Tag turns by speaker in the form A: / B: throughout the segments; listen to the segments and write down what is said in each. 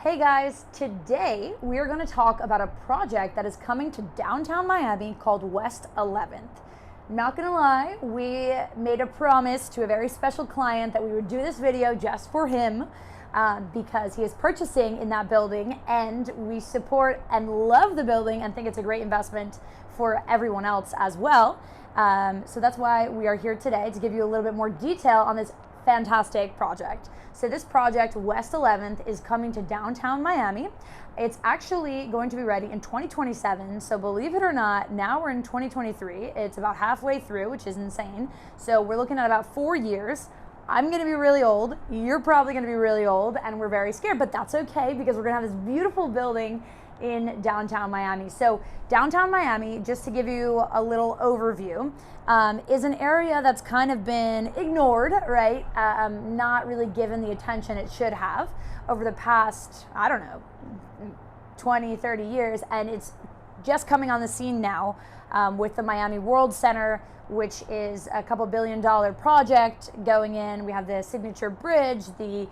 A: Hey guys, today we are going to talk about a project that is coming to downtown Miami called West 11th. Not gonna lie, we made a promise to a very special client that we would do this video just for him because he is purchasing in that building, and we support and love the building and think it's a great investment for everyone else as well. So that's why we are here today to give you a little bit more detail on this fantastic project. So this project, West 11th, is coming to downtown Miami. It's actually going to be ready in 2027. So believe it or not, now we're in 2023. It's about halfway through, which is insane. So we're looking at about 4 years. I'm gonna be really old. You're probably gonna be really old, and we're very scared, but that's okay because we're gonna have this beautiful building in downtown Miami. So downtown Miami, just to give you a little overview, is an area that's kind of been ignored, right? Not really given the attention it should have over the past, I don't know, 20, 30 years. And it's just coming on the scene now with the Miami World Center, which is a couple $2 billion project going in. We have the signature bridge, the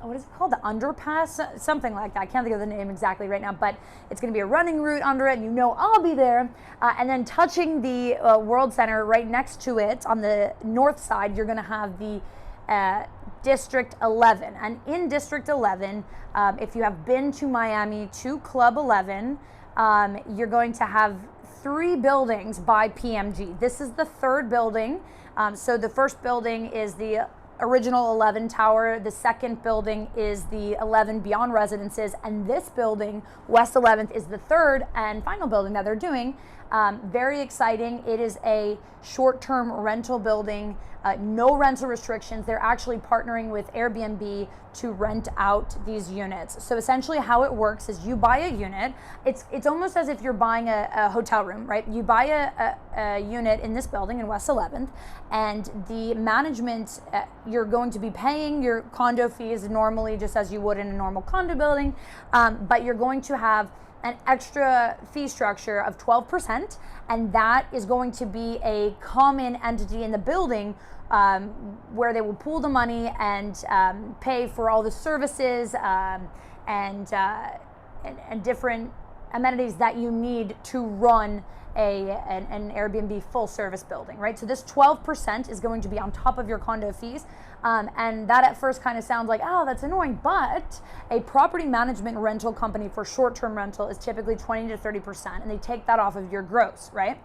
A: what is it called? The underpass, something like that. I can't think of the name exactly right now, but it's gonna be a running route under it, and you know I'll be there. And then touching the World Center right next to it on the north side, you're gonna have the District 11. And in District 11, if you have been to Miami to Club 11, you're going to have 3 buildings by PMG. This is the 3rd building. So the first building is the original 11 tower. The second building is the 11 Beyond Residences. And this building, West 11th, is the 3rd and final building that they're doing. Very exciting. It is a short-term rental building, no rental restrictions. They're actually partnering with Airbnb to rent out these units. So essentially how it works is you buy a unit. It's almost as if you're buying a hotel room, right? You buy a unit in this building in West 11th, and the management, you're going to be paying your condo fees normally just as you would in a normal condo building, but you're going to have an extra fee structure of 12%, and that is going to be a common entity in the building where they will pool the money and pay for all the services and different amenities that you need to run an Airbnb full service building, right? So this 12% is going to be on top of your condo fees. And that at first kind of sounds like, oh, that's annoying, but a property management rental company for short-term rental is typically 20 to 30%, and they take that off of your gross, right?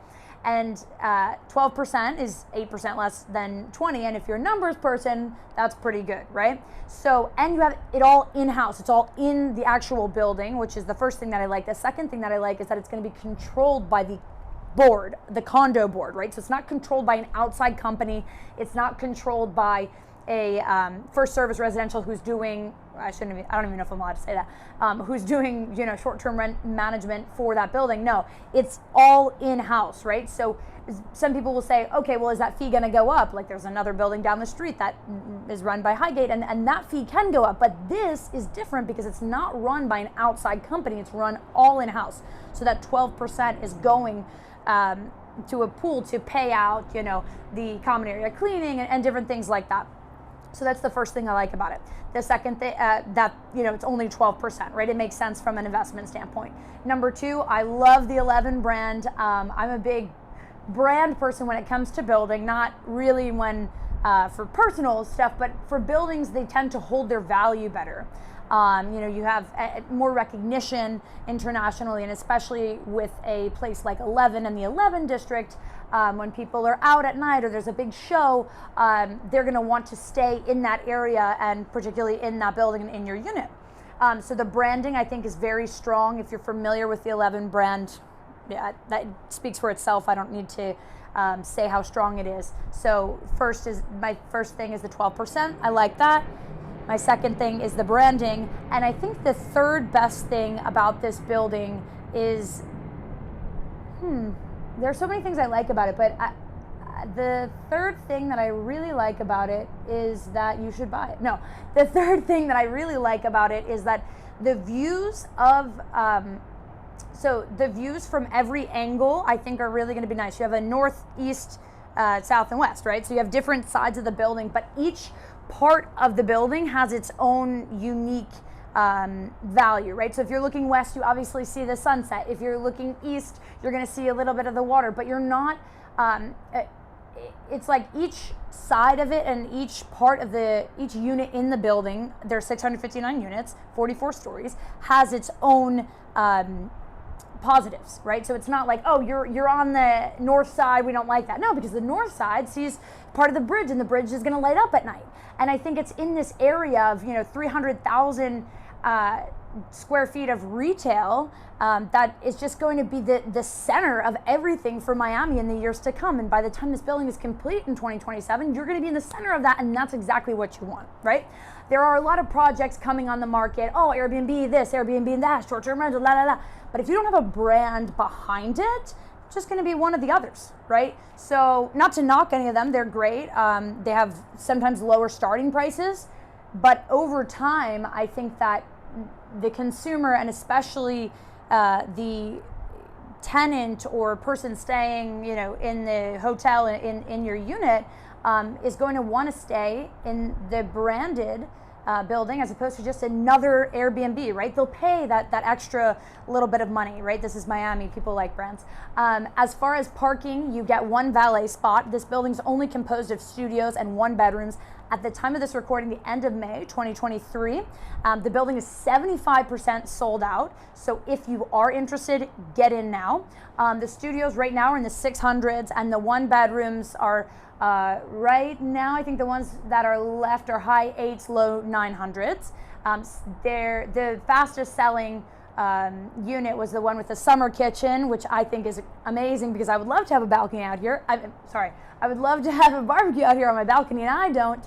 A: And 12% is 8% less than 20, and if you're a numbers person, that's pretty good, right? So, and you have it all in-house. It's all in the actual building, which is the first thing that I like. The second thing that I like is that it's going to be controlled by the board, the condo board, right? So it's not controlled by an outside company. It's not controlled by a First Service Residential who's doing, I don't even know if I'm allowed to say that, who's doing, short-term rent management for that building. No, it's all in-house, right? So some people will say, okay, well, is that fee gonna go up? Like there's another building down the street that is run by Highgate, and that fee can go up, but this is different because it's not run by an outside company, it's run all in-house. So that 12% is going to a pool to pay out, the common area cleaning and different things like that. So that's the first thing I like about it. The second thing, it's only 12%, right? It makes sense from an investment standpoint. Number 2, I love the 11 brand. I'm a big brand person when it comes to building, not really for personal stuff, but for buildings, they tend to hold their value better. You have more recognition internationally, and especially with a place like 11 and the 11 district, when people are out at night or there's a big show, they're going to want to stay in that area and particularly in that building in your unit. So the branding, I think, is very strong. If you're familiar with the 11 brand, yeah, that speaks for itself. I don't need to say how strong it is. So my first thing is the 12%. I like that. My second thing is the branding. And I think the third best thing about this building is, there are so many things I like about it, but the third thing that I really like about it is that you should buy it. No, the third thing that I really like about it is that the views of, the views from every angle I think are really gonna be nice. You have a northeast, south and west, right? So you have different sides of the building, but each part of the building has its own unique value, right? So if you're looking west, you obviously see the sunset. If you're looking east, you're going to see a little bit of the water, but you're not, it's like each side of it and each part of each unit in the building, there's 659 units, 44 stories, has its own positives, right? So it's not like, oh, you're on the north side, we don't like that. No, because the north side sees part of the bridge, and the bridge is going to light up at night. And I think it's in this area of 300,000 square feet of retail that is just going to be the center of everything for Miami in the years to come. And by the time this building is complete in 2027, you're going to be in the center of that, and that's exactly what you want, right? There are a lot of projects coming on the market. Oh, Airbnb this, Airbnb that, short-term rental, la la la. But if you don't have a brand behind it, it's just going to be one of the others, right? So not to knock any of them, they're great. They have sometimes lower starting prices, but over time, I think that the consumer, and especially the tenant or person staying, in the hotel in your unit, is going to want to stay in the branded building as opposed to just another Airbnb, right? They'll pay that extra little bit of money, right? This is Miami, people like brands. As far as parking, you get one valet spot. This building's only composed of studios and 1 bedrooms. At the time of this recording, the end of May 2023, the building is 75% sold out. So if you are interested, get in now. The studios right now are in the 600s, and the 1 bedrooms are right now, I think the ones that are left are high 8s, low 900s. They're the fastest selling unit was the one with the summer kitchen, which I think is amazing because I would love to have a balcony out here. I would love to have a barbecue out here on my balcony, and I don't.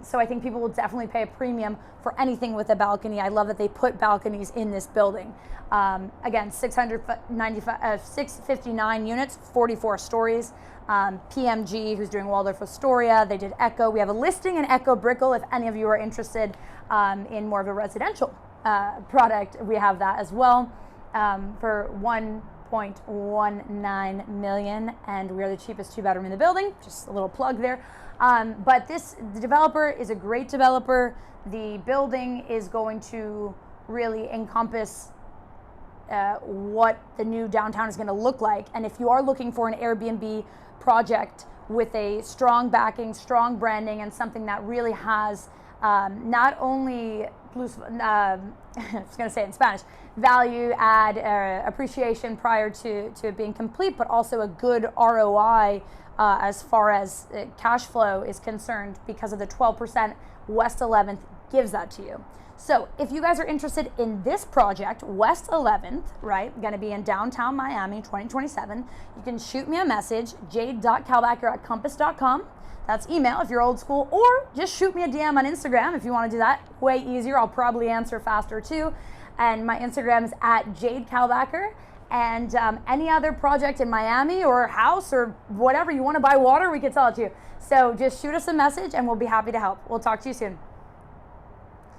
A: So I think people will definitely pay a premium for anything with a balcony. I love that they put balconies in this building. Again, 659 units, 44 stories. PMG, who's doing Waldorf Astoria, they did Echo. We have a listing in Echo Brickell if any of you are interested in more of a residential product. We have that as well for 1.19 million, and we are the cheapest 2-bedroom in the building. Just a little plug there. But the developer is a great developer. The building is going to really encompass what the new downtown is going to look like. And if you are looking for an Airbnb project with a strong backing, strong branding, and something that really has not only I was going to say it in Spanish, value add, appreciation prior to it being complete, but also a good ROI as far as cash flow is concerned, because of the 12% West 11th gives that to you. So if you guys are interested in this project, West 11th, right, going to be in downtown Miami 2027, you can shoot me a message, jade.kalbacher@compass.com. That's email if you're old school, or just shoot me a DM on Instagram if you want to do that. Way easier. I'll probably answer faster too. And my Instagram is @Jade Kalbacher. And any other project in Miami or house or whatever you want to buy water, we can sell it to you. So just shoot us a message and we'll be happy to help. We'll talk to you soon.